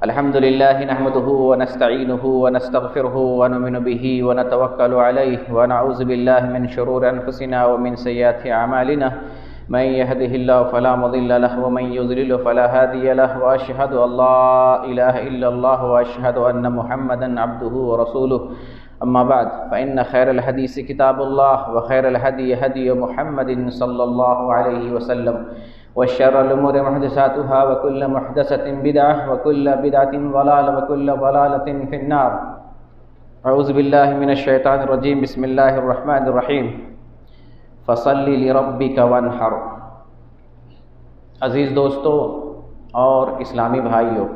الحمد لله نحمده ونستعينه ونستغفره ونؤمن به ونتوكل عليه ونعوذ بالله من شرور أنفسنا ومن سيئات أعمالنا من يهده الله فلا مضل له ومن يضلل فلا هادي له وأشهد أن لا إله إلا الله وأشهد أن محمدا عبده ورسوله أما بعد فإن خير الحديث كتاب الله وخير الهدي هدي محمد صلى الله عليه وسلم وشر الأمور محدثاتها وكل محدثة بدعة وكل بدعة ضلالة وكل ضلالة في النار. أعوذ بالله من الشيطان الرجيم. بسم الله الرحمن الرحيم. فصل لربك وانحر. عزیز دوستو اور اسلامی بھائیوں،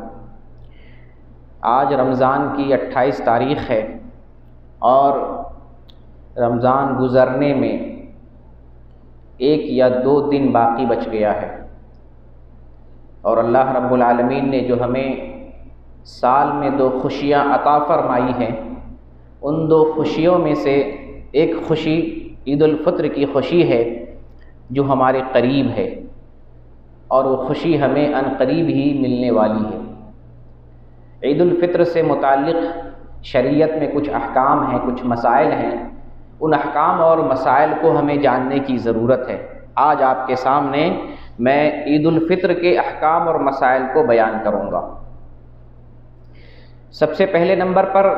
آج رمضان کی 28 تاریخ ہے اور رمضان گزرنے میں 1 یا 2 دن باقی بچ گیا ہے، اور اللہ رب العالمین نے جو ہمیں سال میں 2 خوشیاں عطا فرمائی ہیں، ان 2 خوشیوں میں سے ایک خوشی عید الفطر کی خوشی ہے جو ہمارے قریب ہے، اور وہ خوشی ہمیں عن قریب ہی ملنے والی ہے. عید الفطر سے متعلق شریعت میں کچھ احکام ہیں، کچھ مسائل ہیں. ان احکام اور مسائل کو ہمیں جاننے کی ضرورت ہے. آج آپ کے سامنے میں عید الفطر کے احکام اور مسائل کو بیان کروں گا. سب سے پہلے نمبر پر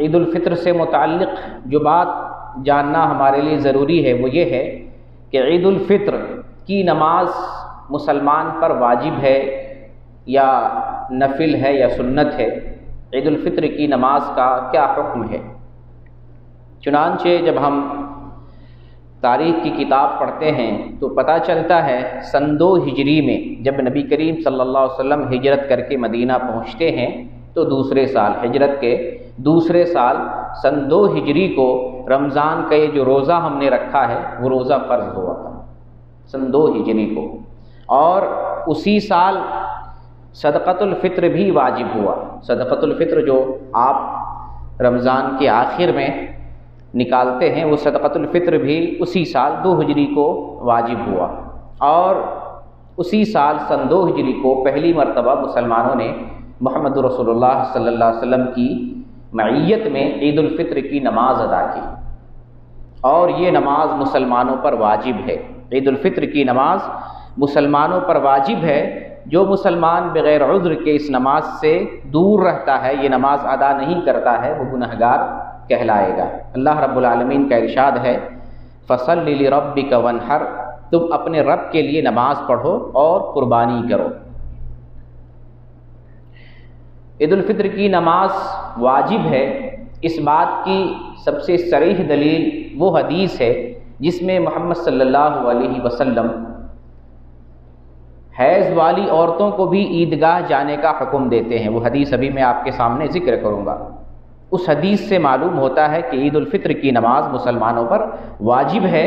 عید الفطر سے متعلق جو بات جاننا ہمارے لیے ضروری ہے وہ یہ ہے کہ عید الفطر کی نماز مسلمان پر واجب ہے یا نفل ہے یا سنت ہے. عید الفطر کی نماز کا کیا حکم ہے؟ چنانچہ جب ہم تاریخ کی کتاب پڑھتے ہیں تو پتہ چلتا ہے سن 2 ہجری میں جب نبی کریم صلی اللہ علیہ وسلم ہجرت کر کے مدینہ پہنچتے ہیں تو دوسرے سال، ہجرت کے دوسرے سال سن 2 ہجری کو رمضان کا یہ جو روزہ ہم نے رکھا ہے وہ روزہ فرض ہوا تھا سن 2 ہجری کو. اور اسی سال صدقۃ الفطر بھی واجب ہوا. صدقۃ الفطر جو آپ رمضان کے آخر میں نکالتے ہیں وہ صدقۃ الفطر بھی اسی سال 2 ہجری کو واجب ہوا. اور اسی سال سن 2 ہجری کو پہلی مرتبہ مسلمانوں نے محمد رسول اللہ صلی اللہ علیہ وسلم کی معیت میں عید الفطر کی نماز ادا کی، اور یہ نماز مسلمانوں پر واجب ہے. عید الفطر کی نماز مسلمانوں پر واجب ہے. جو مسلمان بغیر عذر کے اس نماز سے دور رہتا ہے، یہ نماز ادا نہیں کرتا ہے، وہ گنہگار کہلائے گا. اللہ رب العالمین کا ارشاد ہے فصل لربک وانحر، تم اپنے رب کے لیے نماز پڑھو اور قربانی کرو. عید الفطر کی نماز واجب ہے، اس بات کی سب سے صریح دلیل وہ حدیث ہے جس میں محمد صلی اللہ علیہ وسلم حیض والی عورتوں کو بھی عیدگاہ جانے کا حکم دیتے ہیں. وہ حدیث ابھی میں آپ کے سامنے ذکر کروں گا. اس حدیث سے معلوم ہوتا ہے کہ عید الفطر کی نماز مسلمانوں پر واجب ہے.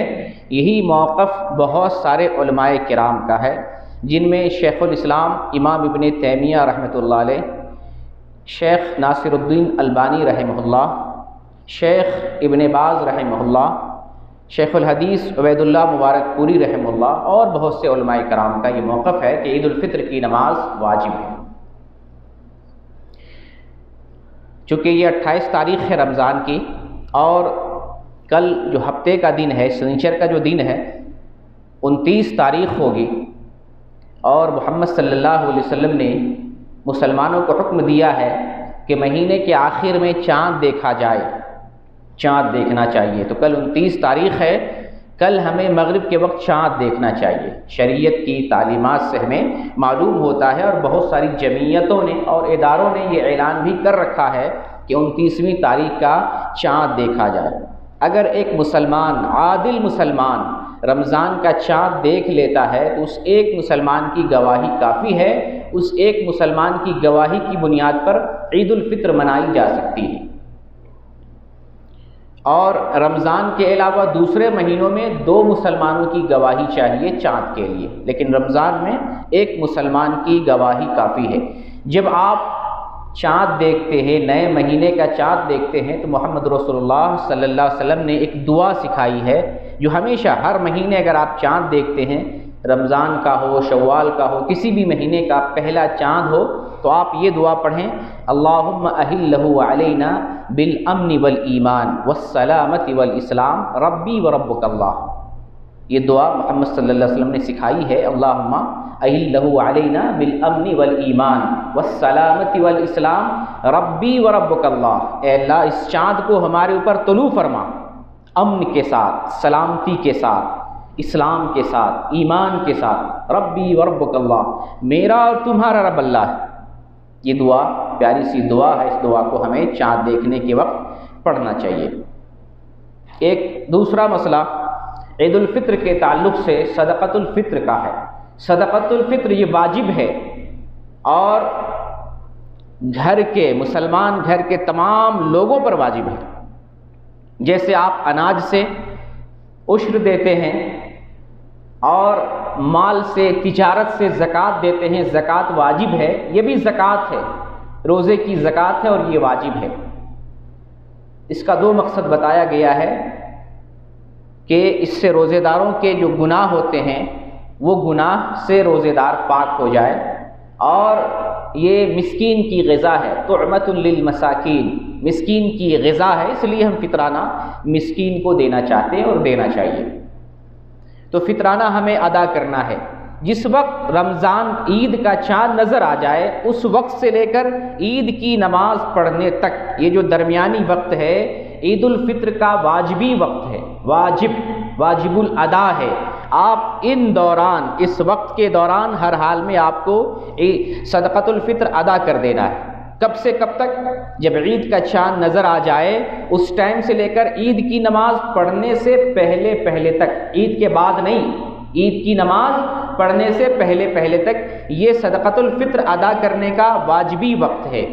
یہی موقف بہت سارے علماء کرام کا ہے، جن میں شیخ الاسلام امام ابن تیمیہ رحمۃ اللہ علیہ، شیخ ناصر الدین البانی رحمہ اللہ، شیخ ابن باز رحمہ اللہ، شیخ الحدیث عبید اللہ مبارک پوری رحمہ اللہ اور بہت سے علماء کرام کا یہ موقف ہے کہ عید الفطر کی نماز واجب ہے. چونکہ یہ 28 تاریخ ہے رمضان کی، اور کل جو ہفتے کا دن ہے، سنیچر کا جو دن ہے 29 تاریخ ہوگی، اور محمد صلی اللہ علیہ وسلم نے مسلمانوں کو حکم دیا ہے کہ مہینے کے آخر میں چاند دیکھا جائے، چاند دیکھنا چاہیے. تو کل 29 تاریخ ہے، کل ہمیں مغرب کے وقت چاند دیکھنا چاہیے. شریعت کی تعلیمات سے ہمیں معلوم ہوتا ہے، اور بہت ساری جمعیتوں نے اور اداروں نے یہ اعلان بھی کر رکھا ہے کہ 29ویں تاریخ کا چاند دیکھا جائے. اگر ایک مسلمان، عادل مسلمان رمضان کا چاند دیکھ لیتا ہے تو اس ایک مسلمان کی گواہی کافی ہے. اس ایک مسلمان کی گواہی کی بنیاد پر عید الفطر منائی جا سکتی ہے. اور رمضان کے علاوہ دوسرے مہینوں میں 2 مسلمانوں کی گواہی چاہیے چاند کے لیے، لیکن رمضان میں ایک مسلمان کی گواہی کافی ہے. جب آپ چاند دیکھتے ہیں، نئے مہینے کا چاند دیکھتے ہیں، تو محمد رسول اللہ صلی اللہ علیہ وسلم نے ایک دعا سکھائی ہے جو ہمیشہ ہر مہینے اگر آپ چاند دیکھتے ہیں، رمضان کا ہو، شوال کا ہو، کسی بھی مہینے کا پہلا چاند ہو، تو آپ یہ دعا پڑھیں، اللہم احلہ علینا بالامن والایمان والسلامت والاسلام ربی وربک اللہ۔ یہ دعا محمد صلی اللہ علیہ وسلم نے سکھائی ہے، اللہم احلہ علینا بالامن والایمان والسلامت والاسلام ربی وربک اللہ۔ اے اللہ اس چاند کو ہمارے اوپر طلوع فرما، امن کے ساتھ، سلامتی کے ساتھ، اسلام کے ساتھ، ایمان کے ساتھ، ربی وربک اللہ، میرا اور تمہارا رب اللہ ہے۔ یہ دعا پیاری سی دعا ہے، اس دعا کو ہمیں چاند دیکھنے کے وقت پڑھنا چاہیے۔ ایک دوسرا مسئلہ عید الفطر کے تعلق سے صدقۃ الفطر کا ہے۔ صدقۃ الفطر یہ واجب ہے اور گھر کے مسلمان گھر کے تمام لوگوں پر واجب ہے۔ جیسے آپ اناج سے عشر دیتے ہیں اور مال سے، تجارت سے زکوٰۃ دیتے ہیں، زکوٰۃ واجب ہے، یہ بھی زکوٰۃ ہے، روزے کی زکوٰۃ ہے اور یہ واجب ہے۔ اس کا دو مقصد بتایا گیا ہے کہ اس سے روزے داروں کے جو گناہ ہوتے ہیں وہ گناہ سے روزے دار پاک ہو جائے، اور یہ مسکین کی غذا ہے، طعمۃ للمساکین، مسکین کی غذا ہے، اس لیے ہم فطرانہ مسکین کو دینا چاہتے ہیں اور دینا چاہیے۔ تو فطرانہ ہمیں ادا کرنا ہے۔ جس وقت رمضان عید کا چاند نظر آ جائے اس وقت سے لے کر عید کی نماز پڑھنے تک، یہ جو درمیانی وقت ہے عید الفطر کا واجبی وقت ہے، واجب الادا ہے۔ آپ ان دوران، اس وقت کے دوران ہر حال میں آپ کو صدقۃ الفطر ادا کر دینا ہے۔ کب سے کب تک؟ جب عید کا چاند نظر آ جائے اس ٹائم سے لے کر عید کی نماز پڑھنے سے پہلے تک، عید کے بعد نہیں، عید کی نماز پڑھنے سے پہلے تک یہ صدقۃ الفطر ادا کرنے کا واجبی وقت ہے۔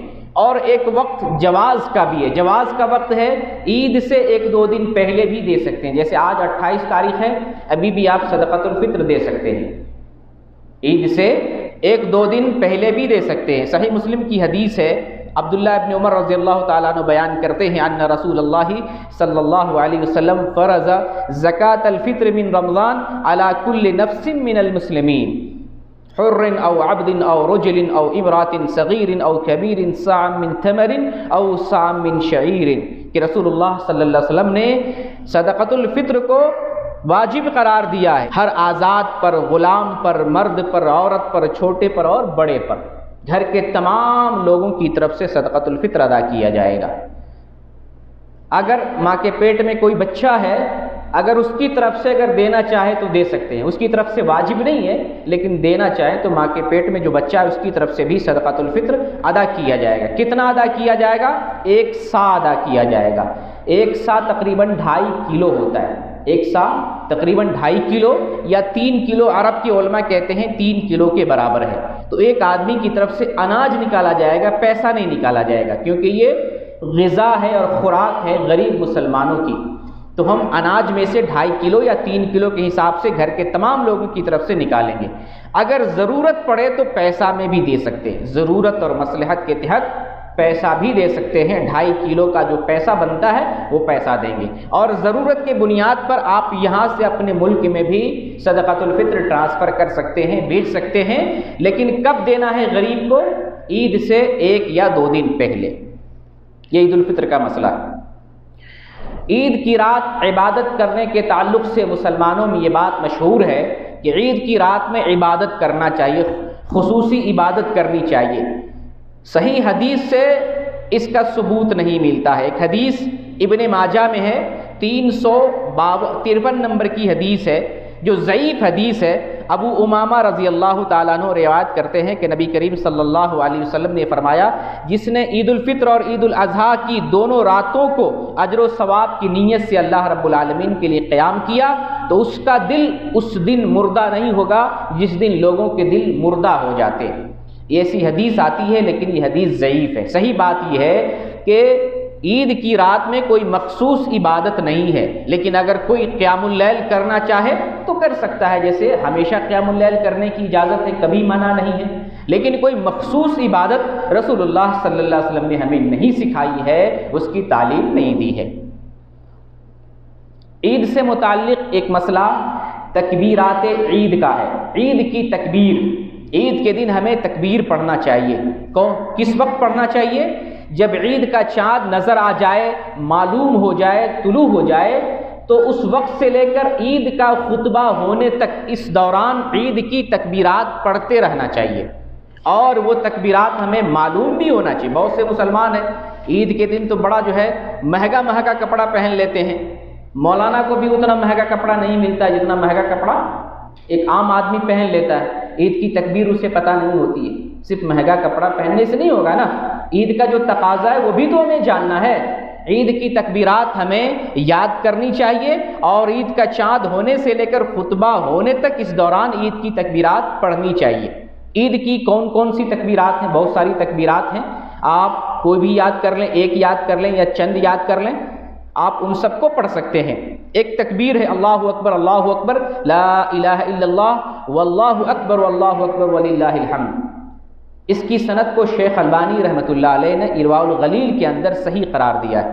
اور ایک وقت جواز کا بھی ہے، جواز کا وقت ہے عید سے ایک دو دن پہلے بھی دے سکتے ہیں، جیسے آج 28 تاریخ ہے، ابھی بھی آپ صدقۃ الفطر دے سکتے ہیں، عید سے ایک دو دن پہلے بھی دے سکتے ہیں۔ صحیح مسلم کی حدیث ہے، عبداللہ ابن عمر رضی اللہ تعالیٰ عنہ بیان کرتے ہیں ان رسول اللہ صلی اللہ علیہ وسلم فرض زکاۃ الفطر من رمضان علی کل نفس من المسلمین حر او عبد او رجل او امرات صغیر او کبیر صاع من تمر او صاع من شعیر، کہ رسول اللہ صلی اللہ علیہ وسلم نے صدقۃ الفطر کو واجب قرار دیا ہے ہر آزاد پر، غلام پر، مرد پر، عورت پر، چھوٹے پر اور بڑے پر، گھر کے تمام لوگوں کی طرف سے صدقۃ الفطر ادا کیا جائے گا۔ اگر ماں کے پیٹ میں کوئی بچہ ہے، اگر اس کی طرف سے اگر دینا چاہے تو دے سکتے ہیں، اس کی طرف سے واجب نہیں ہے، لیکن دینا چاہے تو ماں کے پیٹ میں جو بچہ ہے اس کی طرف سے بھی صدقۃ الفطر ادا کیا جائے گا۔ کتنا ادا کیا جائے گا؟ 1 سا ادا کیا جائے گا۔ 1 سا تقریباً 2.5 کلو ہوتا ہے، 1 سا تقریباً 2.5 کلو یا 3 کلو، عرب کے علماء کہتے ہیں 3 کلو کے برابر ہے۔ تو ایک آدمی کی طرف سے اناج نکالا جائے گا، پیسہ نہیں نکالا جائے گا، کیونکہ یہ غذا ہے اور خوراک ہے غریب مسلمانوں کی۔ تو ہم اناج میں سے 2.5 کلو یا 3 کلو کے حساب سے گھر کے تمام لوگوں کی طرف سے نکالیں گے۔ اگر ضرورت پڑے تو پیسہ میں بھی دے سکتے ہیں، ضرورت اور مصلحت کے تحت پیسہ بھی دے سکتے ہیں، 2.5 کلو کا جو پیسہ بنتا ہے وہ پیسہ دیں گے، اور ضرورت کے بنیاد پر آپ یہاں سے اپنے ملک میں بھی صدقۃ الفطر ٹرانسفر کر سکتے ہیں، بھیج سکتے ہیں، لیکن کب دینا ہے غریب کو؟ عید سے 1 یا 2 دن پہلے۔ یہ عید الفطر کا مسئلہ ہے۔ عید کی رات عبادت کرنے کے تعلق سے مسلمانوں میں یہ بات مشہور ہے کہ عید کی رات میں عبادت کرنا چاہیے، خصوصی عبادت کرنی چاہیے۔ صحیح حدیث سے اس کا ثبوت نہیں ملتا ہے۔ ایک حدیث ابن ماجہ میں ہے، 353 نمبر کی حدیث ہے، جو ضعیف حدیث ہے۔ ابو امامہ رضی اللہ تعالیٰ عنہ روایت کرتے ہیں کہ نبی کریم صلی اللہ علیہ وسلم نے فرمایا، جس نے عید الفطر اور عید الاضحیٰ کی دونوں راتوں کو اجر و ثواب کی نیت سے اللہ رب العالمین کے لیے قیام کیا تو اس کا دل اس دن مردہ نہیں ہوگا جس دن لوگوں کے دل مردہ ہو جاتے ہیں۔ ایسی حدیث آتی ہے لیکن یہ حدیث ضعیف ہے۔ صحیح بات یہ ہے کہ عید کی رات میں کوئی مخصوص عبادت نہیں ہے، لیکن اگر کوئی قیام اللیل کرنا چاہے تو کر سکتا ہے، جیسے ہمیشہ قیام اللیل کرنے کی اجازت ہے، کبھی منع نہیں ہے، لیکن کوئی مخصوص عبادت رسول اللہ صلی اللہ علیہ وسلم نے ہمیں نہیں سکھائی ہے، اس کی تعلیم نہیں دی ہے۔ عید سے متعلق ایک مسئلہ تکبیرات عید کا ہے۔ عید کی تکبیر، عید کے دن ہمیں تکبیر پڑھنا چاہیے۔ کس وقت پڑھنا چاہیے؟ جب عید کا چاند نظر آ جائے، معلوم ہو جائے، طلوع ہو جائے، تو اس وقت سے لے کر عید کا خطبہ ہونے تک اس دوران عید کی تکبیرات پڑھتے رہنا چاہیے، اور وہ تکبیرات ہمیں معلوم بھی ہونا چاہیے۔ بہت سے مسلمان ہیں عید کے دن تو بڑا جو ہے مہنگا کپڑا پہن لیتے ہیں، مولانا کو بھی اتنا مہنگا کپڑا نہیں ملتا جتنا مہنگا کپڑا ایک عام آدمی پہن لیتا ہے۔ عید کی تکبیر اسے پتہ نہیں ہوتی ہے، صرف مہنگا کپڑا پہننے سے نہیں ہوگا نا، عید کا جو تقاضا ہے وہ بھی تو ہمیں جاننا ہے۔ عید کی تکبیرات ہمیں یاد کرنی چاہیے، اور عید کا چاند ہونے سے لے کر خطبہ ہونے تک اس دوران عید کی تکبیرات پڑھنی چاہیے۔ عید کی کون کون سی تکبیرات ہیں؟ بہت ساری تکبیرات ہیں، آپ کوئی بھی یاد کر لیں، ایک یاد کر لیں یا چند یاد کر لیں، آپ ان سب کو پڑھ سکتے ہیں۔ ایک تکبیر ہے اللہ اکبر لا الہ الا اللہ واللہ اکبر واللہ اکبر وللہ الحمد۔ اس کی سند کو شیخ البانی رحمۃ اللہ علیہ نے ارواء الغلیل کے اندر صحیح قرار دیا ہے۔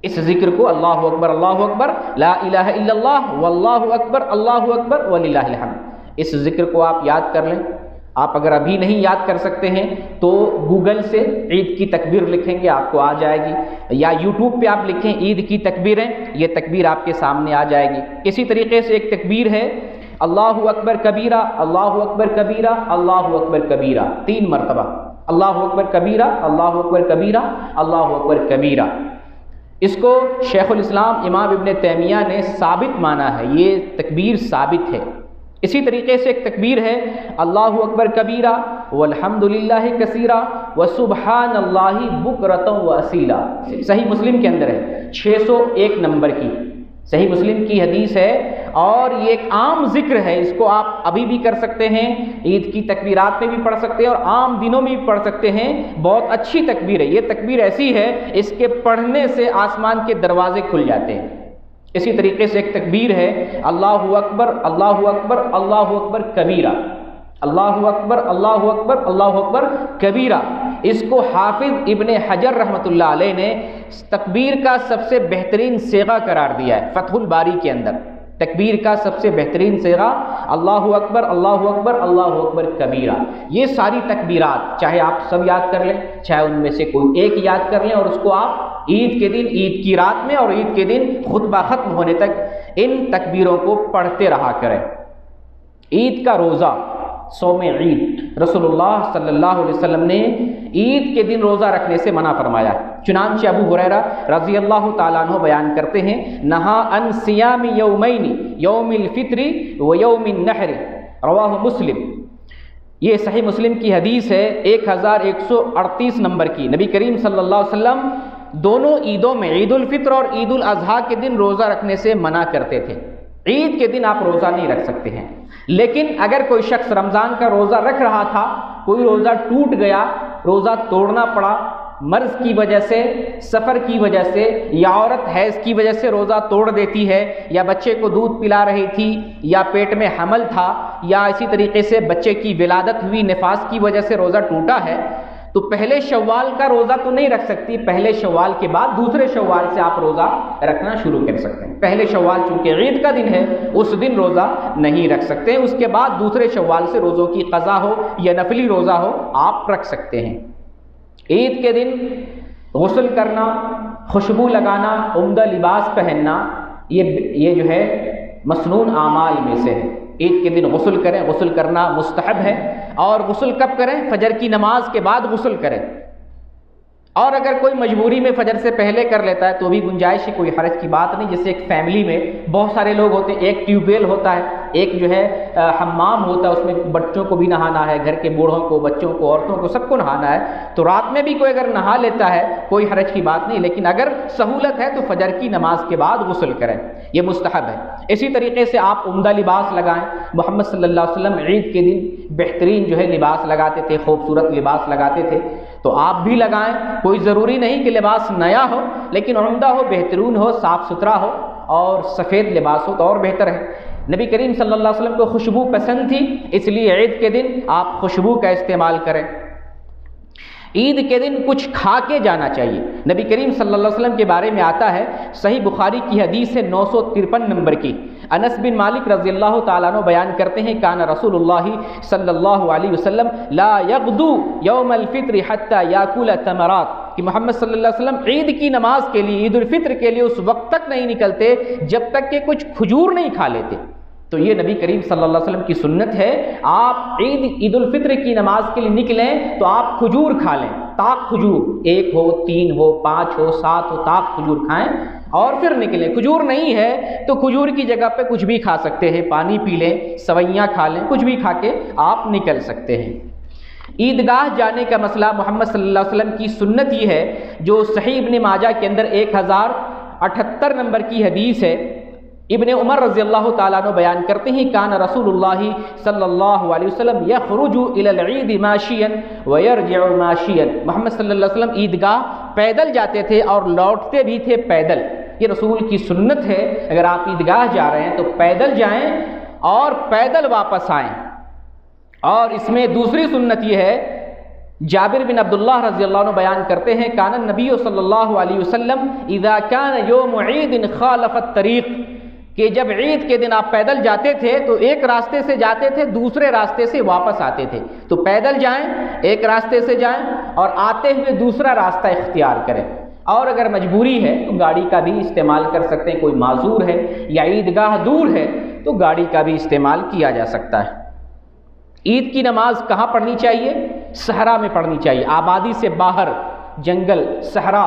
اس ذکر کو اللہ اکبر لا الہ الا اللہ واللہ اکبر وللہ الحمد، اس ذکر کو آپ یاد کر لیں۔ آپ اگر ابھی نہیں یاد کر سکتے ہیں تو گوگل سے عید کی تکبیر لکھیں گے، آپ کو آ جائے گی، یا یوٹیوب پہ آپ لکھیں عید کی تکبیریں، یہ تکبیر آپ کے سامنے آ جائے گی۔ اسی طریقے سے ایک تکبیر ہے اللہ اکبر کبیرہ اللہ اکبر کبیرہ اللہ اکبر کبیرہ، 3 مرتبہ اللہ اکبر کبیرہ اللہ اکبر کبیرہ اللہ اکبر کبیرہ۔ اس کو شیخ الاسلام امام ابن تیمیہ نے ثابت مانا ہے، یہ تکبیر ثابت ہے۔ اسی طریقے سے ایک تکبیر ہے اللہ اکبر کبیرہ والحمد للہ کثیرہ وسبحان اللہ بکرۃ واصیلا، صحیح مسلم کے اندر ہے، 601 نمبر کی صحیح مسلم کی حدیث ہے، اور یہ ایک عام ذکر ہے، اس کو آپ ابھی بھی کر سکتے ہیں، عید کی تکبیرات میں بھی پڑھ سکتے ہیں اور عام دنوں میں بھی پڑھ سکتے ہیں، بہت اچھی تکبیر ہے۔ یہ تکبیر ایسی ہے اس کے پڑھنے سے آسمان کے دروازے کھل جاتے ہیں۔ اسی طریقے سے ایک تکبیر ہے اللہ اکبر اللہ اکبر کبیرہ، اللہ اکبر کبیرہ۔ اس کو حافظ ابن حجر رحمۃ اللہ علیہ نے تکبیر کا سب سے بہترین صیغہ قرار دیا ہے فتح الباری کے اندر۔ تکبیر کا سب سے بہترین صیغہ اللہ اکبر کبیرہ۔ یہ ساری تکبیرات چاہے آپ سب یاد کر لیں، چاہے ان میں سے کوئی ایک یاد کر لیں، اور اس کو آپ عید کے دن، عید کی رات میں اور عید کے دن خطبہ ختم ہونے تک ان تکبیروں کو پڑھتے رہا کریں۔ عید کا روزہ، صوم عید، رسول اللہ صلی اللہ علیہ وسلم نے عید کے دن روزہ رکھنے سے منع فرمایا۔ چنانچہ ابو ہریرہ رضی اللہ تعالیٰ عنہ بیان کرتے ہیں نہا ان صیام یومین، یوم الفطر و یوم النحر، رواہ مسلم۔ یہ صحیح مسلم کی حدیث ہے 1138 نمبر کی۔ نبی کریم صلی اللہ علیہ وسلم دونوں عیدوں میں، عید الفطر اور عید الاضحیٰ کے دن روزہ رکھنے سے منع کرتے تھے۔ عید کے دن آپ روزہ نہیں رکھ سکتے ہیں، لیکن اگر کوئی شخص رمضان کا روزہ رکھ رہا تھا، کوئی روزہ ٹوٹ گیا، روزہ توڑنا پڑا، مرض کی وجہ سے، سفر کی وجہ سے، یا عورت حیض کی وجہ سے روزہ توڑ دیتی ہے، یا بچے کو دودھ پلا رہی تھی، یا پیٹ میں حمل تھا، یا اسی طریقے سے بچے کی ولادت ہوئی، نفاس کی وجہ سے روزہ ٹوٹا ہے، تو پہلے شوال کا روزہ تو نہیں رکھ سکتی، پہلے شوال کے بعد دوسرے شوال سے آپ روزہ رکھنا شروع کر سکتے ہیں۔ پہلے شوال چونکہ عید کا دن ہے، اس دن روزہ نہیں رکھ سکتے، اس کے بعد دوسرے شوال سے روزوں کی قضا ہو یا نفلی روزہ ہو آپ رکھ سکتے ہیں۔ عید کے دن غسل کرنا، خوشبو لگانا، عمدہ لباس پہننا، یہ جو ہے مسنون اعمال میں سے ہے۔ عید کے دن غسل کریں، غسل کرنا مستحب ہے، اور غسل کب کریں؟ فجر کی نماز کے بعد غسل کریں، اور اگر کوئی مجبوری میں فجر سے پہلے کر لیتا ہے تو بھی گنجائش ہے، کوئی حرج کی بات نہیں۔ جیسے ایک فیملی میں بہت سارے لوگ ہوتے ہیں، ایک ٹیوب ویل ہوتا ہے، ایک جو ہے حمام ہوتا ہے، اس میں بچوں کو بھی نہانا ہے، گھر کے بوڑھوں کو، بچوں کو، عورتوں کو، سب کو نہانا ہے، تو رات میں بھی کوئی اگر نہا لیتا ہے کوئی حرج کی بات نہیں، لیکن اگر سہولت ہے تو فجر کی نماز کے بعد غسل کریں، یہ مستحب ہے۔ اسی طریقے سے آپ عمدہ لباس لگائیں۔ محمد صلی اللہ علیہ وسلم عید کے دن بہترین جو ہے لباس لگاتے تھے، خوبصورت لباس لگاتے تھے، تو آپ بھی لگائیں۔ کوئی ضروری نہیں کہ لباس نیا ہو، لیکن عمدہ ہو، بہترین ہو، صاف ستھرا ہو اور سفید لباس ہو تو اور بہتر ہے۔ نبی کریم صلی اللہ علیہ وسلم کو خوشبو پسند تھی، اس لیے عید کے دن آپ خوشبو کا استعمال کریں۔ عید کے دن کچھ کھا کے جانا چاہیے۔ نبی کریم صلی اللہ علیہ وسلم کے بارے میں آتا ہے، صحیح بخاری کی حدیث ہے 953 نمبر کی، انس بن مالک رضی اللہ تعالیٰ عنہ بیان کرتے ہیں، کان رسول اللہ صلی اللہ علیہ وسلم لا یغدو یوم الفطر حتی یاکل تمرات، کہ محمد صلی اللہ علیہ وسلم عید کی نماز کے لیے، عید الفطر کے لیے اس وقت تک نہیں نکلتے جب تک کہ کچھ کھجور نہیں کھا لیتے۔ تو یہ نبی کریم صلی اللہ علیہ وسلم کی سنت ہے، آپ عید الفطر کی نماز کے لیے نکلیں تو آپ کھجور کھا لیں، تاک کھجور، 1 ہو 3 ہو 5 ہو 7 ہو، تاک کھجور کھائیں اور پھر نکلیں۔ کھجور نہیں ہے تو کھجور کی جگہ پہ کچھ بھی کھا سکتے ہیں، پانی پی لیں، سویاں کھا لیں، کچھ بھی کھا کے آپ نکل سکتے ہیں۔ عیدگاہ جانے کا مسئلہ محمد صلی اللہ علیہ وسلم کی سنت یہ ہے، جو صحیح ابن ماجہ کے اندر 1078 نمبر کی حدیث ہے، ابن عمر رضی اللہ تعالیٰ عنہ بیان کرتے ہیں، کان رسول اللہ صلی اللہ علیہ وسلم یخرج الی العید ماشیا ویرجع ماشیا، محمد صلی اللہ علیہ وسلم عیدگاہ پیدل جاتے تھے اور لوٹتے بھی تھے پیدل۔ یہ رسول کی سنت ہے، اگر آپ عیدگاہ جا رہے ہیں تو پیدل جائیں اور پیدل واپس آئیں۔ اور اس میں دوسری سنت یہ ہے، جابر بن عبداللہ رضی اللہ عنہ بیان کرتے ہیں، کان النبی صلی اللہ علیہ وسلم اذا کان یوم عید خالف الطریق، کہ جب عید کے دن آپ پیدل جاتے تھے تو ایک راستے سے جاتے تھے، دوسرے راستے سے واپس آتے تھے۔ تو پیدل جائیں، ایک راستے سے جائیں اور آتے ہوئے دوسرا راستہ اختیار کریں، اور اگر مجبوری ہے تو گاڑی کا بھی استعمال کر سکتے ہیں، کوئی معذور ہے یا عیدگاہ دور ہے تو گاڑی کا بھی استعمال کیا جا سکتا ہے۔ عید کی نماز کہاں پڑھنی چاہیے؟ صحرا میں پڑھنی چاہیے، آبادی سے باہر، جنگل، صحرا،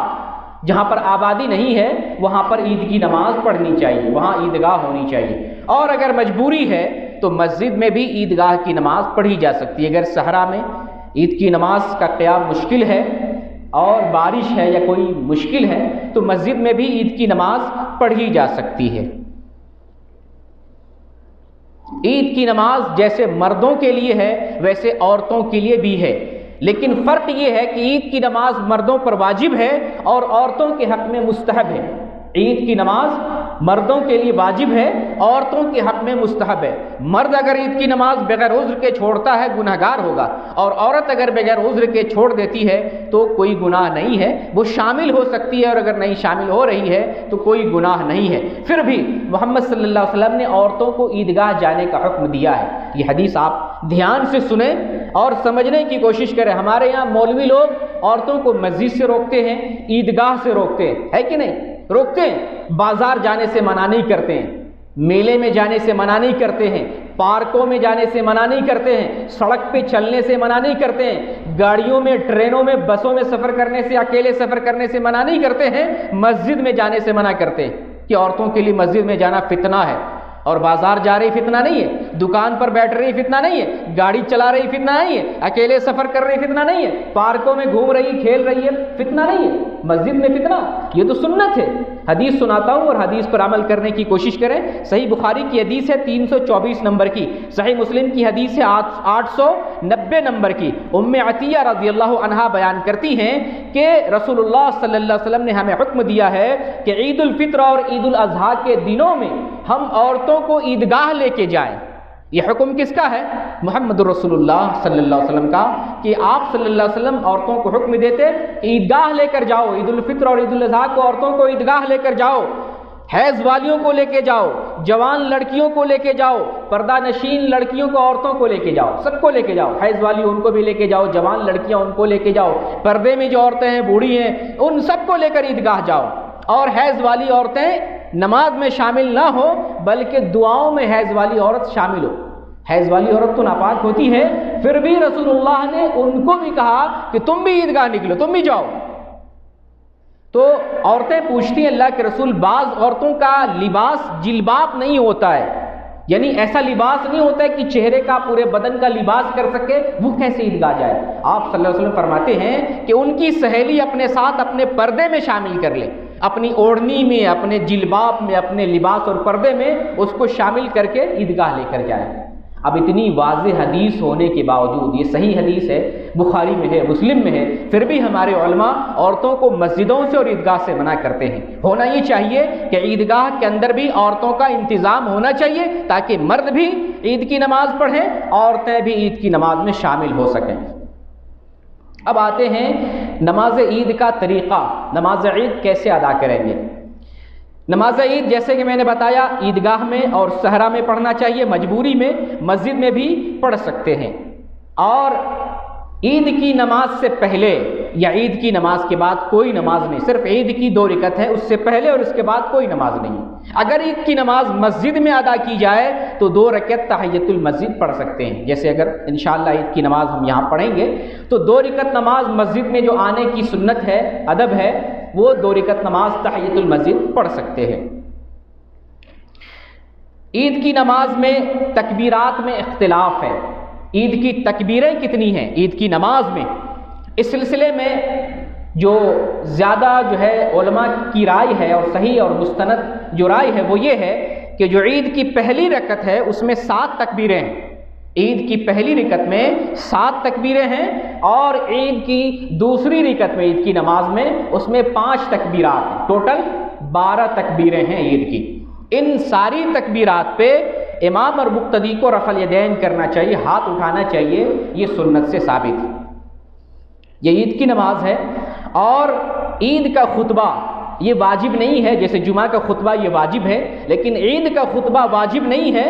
جہاں پر آبادی نہیں ہے وہاں پر عید کی نماز پڑھنی چاہیے، وہاں عیدگاہ ہونی چاہیے۔ اور اگر مجبوری ہے تو مسجد میں بھی عیدگاہ کی نماز پڑھی جا سکتی ہے۔ اگر صحرا میں عید کی نماز کا قیام مشکل ہے اور بارش ہے یا کوئی مشکل ہے تو مسجد میں بھی عید کی نماز پڑھی جا سکتی ہے۔ عید کی نماز جیسے مردوں کے لیے ہے ویسے عورتوں کے لیے بھی ہے، لیکن فرق یہ ہے کہ عید کی نماز مردوں پر واجب ہے اور عورتوں کے حق میں مستحب ہے۔ عید کی نماز مردوں کے لیے واجب ہے، عورتوں کے حق میں مستحب ہے۔ مرد اگر عید کی نماز بغیر عذر کے چھوڑتا ہے گناہگار ہوگا، اور عورت اگر بغیر عذر کے چھوڑ دیتی ہے تو کوئی گناہ نہیں ہے، وہ شامل ہو سکتی ہے، اور اگر نہیں شامل ہو رہی ہے تو کوئی گناہ نہیں ہے۔ پھر بھی محمد صلی اللہ علیہ وسلم نے عورتوں کو عیدگاہ جانے کا حکم دیا ہے۔ یہ حدیث آپ دھیان سے سنیں اور سمجھنے کی کوشش کریں۔ ہمارے یہاں مولوی لوگ عورتوں کو مسجد سے روکتے ہیں، عیدگاہ سے روکتے ہیں، ہے کہ نہیں؟ روکتے ہیں، بازار جانے سے منع نہیں کرتے ہیں، میلے میں جانے سے منع نہیں کرتے ہیں، پارکوں میں جانے سے منع نہیں کرتے ہیں، سڑک پہ چلنے سے منع نہیں کرتے ہیں، گاڑیوں میں، ٹرینوں میں، بسوں میں سفر کرنے سے، اکیلے سفر کرنے سے منع نہیں کرتے ہیں، مسجد میں جانے سے منع کرتے ہیں کہ عورتوں کے لیے مسجد میں جانا فتنہ ہے، اور بازار جا رہی فتنہ نہیں ہے، دکان پر بیٹھ رہی فتنہ نہیں ہے، گاڑی چلا رہی فتنہ نہیں ہے، اکیلے سفر کر رہی فتنہ نہیں ہے، پارکوں میں گھوم رہی کھیل رہی ہے فتنہ نہیں ہے، مسجد میں فتنہ، یہ تو سنت ہے۔ حدیث سناتا ہوں اور حدیث پر عمل کرنے کی کوشش کریں۔ صحیح بخاری کی حدیث ہے 324 نمبر کی، صحیح مسلم کی حدیث ہے 890 نمبر کی، ام عطیہ رضی اللہ عنہا بیان کرتی ہیں کہ رسول اللہ صلی اللہ علیہ وسلم نے ہمیں حکم دیا ہے کہ عید الفطر اور عید الاضحیٰ کے دنوں میں ہم عورتوں کو عیدگاہ لے کے جائیں۔ یہ حکم کس کا ہے؟ محمد رسول اللہ صلی اللہ علیہ وسلم کا، کہ آپ صلی اللہ علیہ وسلم عورتوں کو حکم دیتے عیدگاہ لے کر جاؤ، عید الفطر اور عید الاضحیٰ کو عورتوں کو عیدگاہ لے کر جاؤ، حیض والیوں کو لے کے جاؤ، جوان لڑکیوں کو لے کے جاؤ، پردہ نشین لڑکیوں کو عورتوں کو لے کے جاؤ، سب کو لے کے جاؤ، حیض والی ان کو بھی لے کے جاؤ، جوان لڑکیاں ان کو لے کے جاؤ، پردے میں جو عورتیں ہیں، بوڑھی ہیں، ان سب کو لے کر عیدگاہ جاؤ۔ اور حیض والی عورتیں نماز میں شامل نہ ہو بلکہ دعاؤں میں حیض والی عورت شامل ہو۔ حیض والی عورت تو ناپاک ہوتی ہے، پھر بھی رسول اللہ نے ان کو بھی کہا کہ تم بھی عیدگاہ نکلو، تم بھی جاؤ۔ تو عورتیں پوچھتی ہیں اللہ کے رسول، بعض عورتوں کا لباس جلباب نہیں ہوتا ہے، یعنی ایسا لباس نہیں ہوتا ہے کہ چہرے کا پورے بدن کا لباس کر سکے، وہ کیسے عیدگاہ جائے؟ آپ صلی اللہ علیہ وسلم فرماتے ہیں کہ ان کی سہیلی اپنے ساتھ اپنے پردے میں شامل کر لے، اپنی اوڑھنی میں، اپنے جلباب میں، اپنے لباس اور پردے میں اس کو شامل کر کے عیدگاہ لے کر جائے۔ اب اتنی واضح حدیث ہونے کے باوجود، یہ صحیح حدیث ہے، بخاری میں ہے، مسلم میں ہے، پھر بھی ہمارے علماء عورتوں کو مسجدوں سے اور عیدگاہ سے منع کرتے ہیں۔ ہونا یہ چاہیے کہ عیدگاہ کے اندر بھی عورتوں کا انتظام ہونا چاہیے تاکہ مرد بھی عید کی نماز پڑھیں، عورتیں بھی عید کی نماز میں شامل ہو سکیں۔ اب آتے ہیں نماز عید کا طریقہ، نماز عید کیسے ادا کریں گے۔ نماز عید جیسے کہ میں نے بتایا عیدگاہ میں اور صحرا میں پڑھنا چاہیے، مجبوری میں مسجد میں بھی پڑھ سکتے ہیں، اور عید کی نماز سے پہلے یا عید کی نماز کے بعد کوئی نماز نہیں، صرف عید کی 2 رکعت ہے، اس سے پہلے اور اس کے بعد کوئی نماز نہیں۔ اگر عید کی نماز مسجد میں ادا کی جائے تو 2 رکعت تحیۃ المسجد پڑھ سکتے ہیں، جیسے اگر انشاءاللہ عید کی نماز ہم یہاں پڑھیں گے تو 2 رکعت نماز مسجد میں جو آنے کی سنت ہے، ادب ہے، وہ 2 رکعت نماز تحیۃ المسجد پڑھ سکتے ہیں۔ عید کی نماز میں تکبیرات میں اختلاف ہے، عید کی تکبیریں کتنی ہیں عید کی نماز میں، اس سلسلے میں جو زیادہ ہے علماء کی رائے ہے اور صحیح اور مستند جو رائے ہے وہ یہ ہے کہ جو عید کی پہلی رکعت ہے اس میں 7 تکبیریں ہیں، عید کی پہلی رکعت میں 7 تکبیریں ہیں، اور عید کی دوسری رکعت میں عید کی نماز میں اس میں 5 تکبیرات ہیں، ٹوٹل 12 تکبیریں ہیں عید کی۔ ان ساری تکبیرات پہ امام اور مقتدی کو رفع الیدین کرنا چاہیے، ہاتھ اٹھانا چاہیے، یہ سنت سے ثابت ہے۔ یہ عید کی نماز ہے، اور عید کا خطبہ یہ واجب نہیں ہے، جیسے جمعہ کا خطبہ یہ واجب ہے، لیکن عید کا خطبہ واجب نہیں ہے،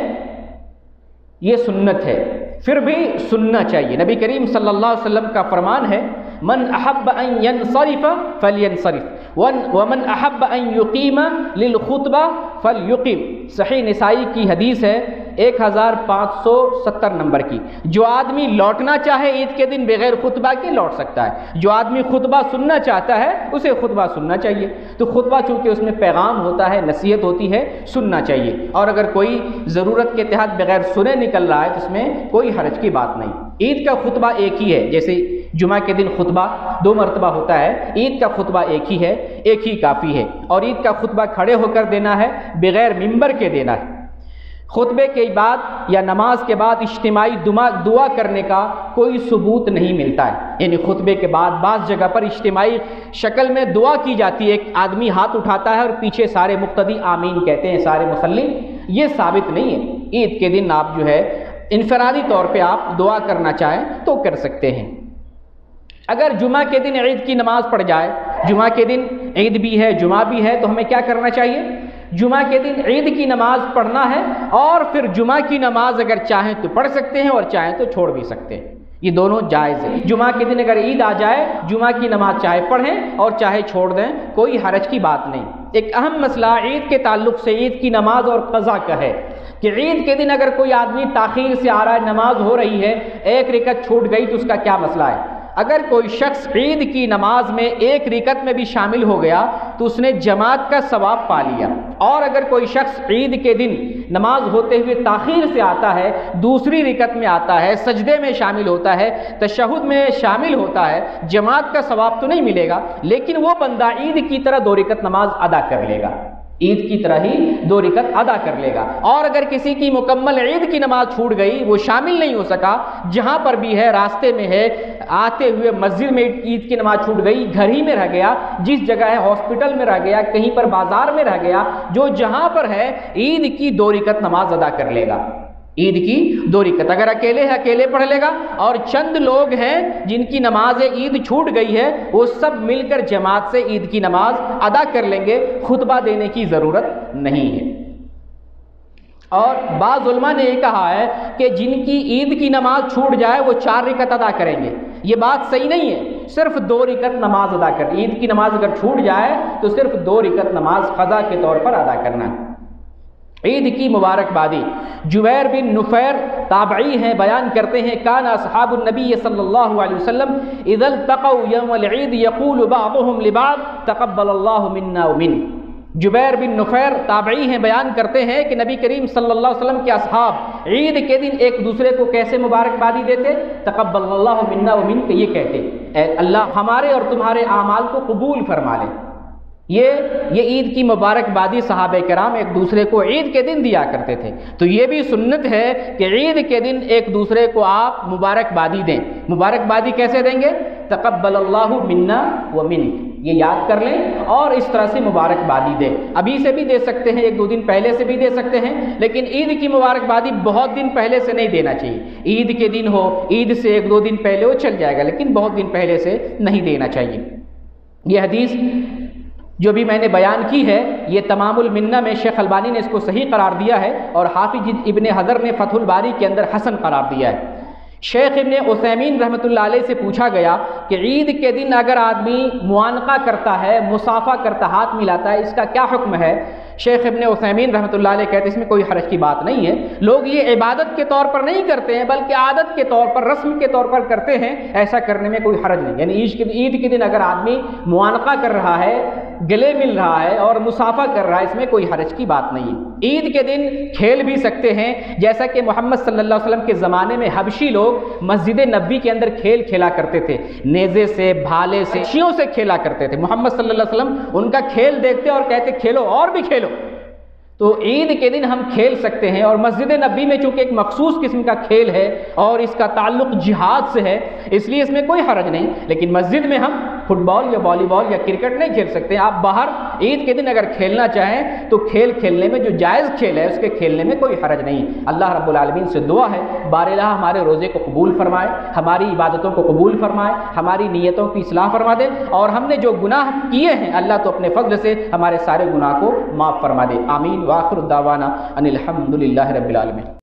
یہ سنت ہے، پھر بھی سننا چاہیے۔ نبی کریم صلی اللہ علیہ وسلم کا فرمان ہے من احب ان ينصرف فلينصرف ومن احب ان يقيم للخطبہ فليقم، صحیح نسائی کی حدیث ہے 1570 نمبر کی۔ جو آدمی لوٹنا چاہے عید کے دن بغیر خطبہ کے لوٹ سکتا ہے، جو آدمی خطبہ سننا چاہتا ہے اسے خطبہ سننا چاہیے۔ تو خطبہ چونکہ اس میں پیغام ہوتا ہے، نصیحت ہوتی ہے، سننا چاہیے، اور اگر کوئی ضرورت کے تحت بغیر سنے نکل رہا ہے تو اس میں کوئی حرج کی بات نہیں۔ عید کا خطبہ ایک ہی ہے، جیسے جمعہ کے دن خطبہ 2 مرتبہ ہوتا ہے، عید کا خطبہ ایک ہی ہے، ایک ہی کافی ہے، اور عید کا خطبہ کھڑے ہو کر دینا ہے، بغیر ممبر کے دینا ہے۔ خطبے کے بعد یا نماز کے بعد اجتماعی دعا کرنے کا کوئی ثبوت نہیں ملتا ہے، یعنی خطبے کے بعد بعض جگہ پر اجتماعی شکل میں دعا کی جاتی ہے، ایک آدمی ہاتھ اٹھاتا ہے اور پیچھے سارے مقتدی آمین کہتے ہیں، سارے مصلی، یہ ثابت نہیں ہے۔ عید کے دن آپ انفرادی طور پہ آپ دعا کرنا چاہیں تو کر سکتے ہیں۔ اگر جمعہ کے دن عید کی نماز پڑھ جائے، جمعہ کے دن عید بھی ہے جمعہ بھی ہے، تو ہمیں کیا کرنا چاہیے؟ جمعہ کے دن عید کی نماز پڑھنا ہے، اور پھر جمعہ کی نماز اگر چاہیں تو پڑھ سکتے ہیں اور چاہیں تو چھوڑ بھی سکتے ہیں، یہ دونوں جائز ہے۔ جمعہ کے دن اگر عید آ جائے، جمعہ کی نماز چاہے پڑھیں اور چاہے چھوڑ دیں، کوئی حرج کی بات نہیں۔ ایک اہم مسئلہ عید کے تعلق سے عید کی نماز اور قضا کا ہے کہ عید کے دن اگر کوئی آدمی تاخیر سے آ رہا ہے، نماز ہو رہی ہے، 1 رکعت چھوٹ گئی تو اس کا کیا مسئلہ ہے؟ اگر کوئی شخص عید کی نماز میں 1 رکعت میں بھی شامل ہو گیا تو اس نے جماعت کا ثواب پا لیا، اور اگر کوئی شخص عید کے دن نماز ہوتے ہوئے تاخیر سے آتا ہے، دوسری رکعت میں آتا ہے، سجدے میں شامل ہوتا ہے، تشہد میں شامل ہوتا ہے، جماعت کا ثواب تو نہیں ملے گا، لیکن وہ بندہ عید کی طرح 2 رکعت نماز ادا کر لے گا، عید کی طرح ہی 2 رکعت ادا کر لے گا۔ اور اگر کسی کی مکمل عید کی نماز چھوٹ گئی، وہ شامل نہیں ہو سکا، جہاں پر بھی ہے، راستے میں ہے، آتے ہوئے مسجد میں عید کی نماز چھوٹ گئی، گھر ہی میں رہ گیا، جس جگہ ہے ہاسپٹل میں رہ گیا، کہیں پر بازار میں رہ گیا، جو جہاں پر ہے عید کی 2 رکعت نماز ادا کر لے گا، عید کی 2 رکعت۔ اگر اکیلے ہے اکیلے پڑھ لے گا، اور چند لوگ ہیں جن کی نماز عید چھوٹ گئی ہے، وہ سب مل کر جماعت سے عید کی نماز ادا کر لیں گے، خطبہ دینے کی ضرورت نہیں ہے۔ اور بعض علماء نے یہ کہا ہے کہ جن کی عید کی نماز چھوٹ جائے وہ 4 رکعت ادا کریں گے، یہ بات صحیح نہیں ہے، صرف 2 رکعت نماز ادا کر، عید کی نماز اگر چھوٹ جائے تو صرف 2 رکعت نماز قضا کے طور پر ادا کرنا ہے۔ عید کی مبارکبادی جبیر بن نفیر تابعی ہیں، بیان کرتے ہیں کان اصحاب النبی صلی اللہ علیہ وسلم اذا التقوا یوم العید یقول بعضهم لبعض تقبل اللہ منا ومنک۔ جبیر بن نفیر تابعی ہیں، بیان کرتے ہیں کہ نبی کریم صلی اللہ علیہ وسلم کے اصحاب عید کے دن ایک دوسرے کو کیسے مبارکبادی دیتے؟ تقبل اللہ منا ومنک، یہ کہتے اے اللہ ہمارے اور تمہارے اعمال کو قبول فرما لے۔ یہ عید کی مبارکبادی صحابہ کرام ایک دوسرے کو عید کے دن دیا کرتے تھے، تو یہ بھی سنت ہے کہ عید کے دن ایک دوسرے کو آپ مبارکبادی دیں۔ مبارکبادی کیسے دیں گے؟ تقبل اللہ منا ومنک، یہ یاد کر لیں اور اس طرح سے مبارکبادی دیں. ابھی سے بھی دے سکتے ہیں, 1-2 دن پہلے سے بھی دے سکتے ہیں, لیکن عید کی مبارکبادی بہت دن پہلے سے نہیں دینا چاہیے. عید کے دن ہو, عید سے 1-2 دن پہلے ہو چل جائے گا, لیکن بہت دن پہلے سے نہیں دینا چاہیے. یہ حدیث جو بھی میں نے بیان کی ہے یہ تمام المنہ میں شیخ البانی نے اس کو صحیح قرار دیا ہے اور حافظ ابن حجر نے فتح الباری کے اندر حسن قرار دیا ہے. شیخ ابن عثیمین رحمۃ اللہ علیہ سے پوچھا گیا کہ عید کے دن اگر آدمی معانقہ کرتا ہے, مصافحہ کرتا, ہاتھ ملاتا ہے, اس کا کیا حکم ہے؟ شیخ ابن عثیمین رحمۃ اللہ علیہ کہتے ہیں اس میں کوئی حرج کی بات نہیں ہے. لوگ یہ عبادت کے طور پر نہیں کرتے ہیں بلکہ عادت کے طور پر, رسم کے طور پر کرتے ہیں, ایسا کرنے میں کوئی حرج نہیں. یعنی عید کے دن اگر آدمی معانقہ کر رہا ہے, گلے مل رہا ہے اور مصافحہ کر رہا ہے, اس میں کوئی حرج کی بات نہیں ہے. عید کے دن کھیل بھی سکتے ہیں, جیسا کہ محمد صلی اللہ علیہ وسلم کے زمانے میں حبشی لوگ مسجد نبوی کے اندر کھیل کھیلا کرتے تھے, نیزے سے, بھالے سے, چیوں سے کھیلا کرتے تھے. محمد صلی اللہ علیہ وسلم ان کا کھیل دیکھتے اور کہتے کھیلو اور بھی کھیلو. تو عید کے دن ہم کھیل سکتے ہیں, اور مسجد نبوی میں چونکہ ایک مخصوص قسم کا کھیل ہے اور اس کا تعلق جہاد سے ہے, اس لیے اس میں کوئی حرج نہیں. لیکن مسجد میں ہم فٹ بال یا والی بال یا کرکٹ نہیں کھیل سکتے. آپ باہر عید کے دن اگر کھیلنا چاہیں تو کھیل کھیلنے میں, جو جائز کھیل ہے اس کے کھیلنے میں کوئی حرج نہیں. اللہ رب العالمین سے دعا ہے بار الہ ہمارے روزے کو قبول فرمائے, ہماری عبادتوں کو قبول فرمائے, ہماری نیتوں کی اصلاح فرما دے, اور ہم نے جو گناہ کیے ہیں اللہ تو اپنے فضل سے ہمارے سارے گناہ کو معاف فرما دے. آمین. وآخر دعوانا ان الحمد للہ رب العالمین.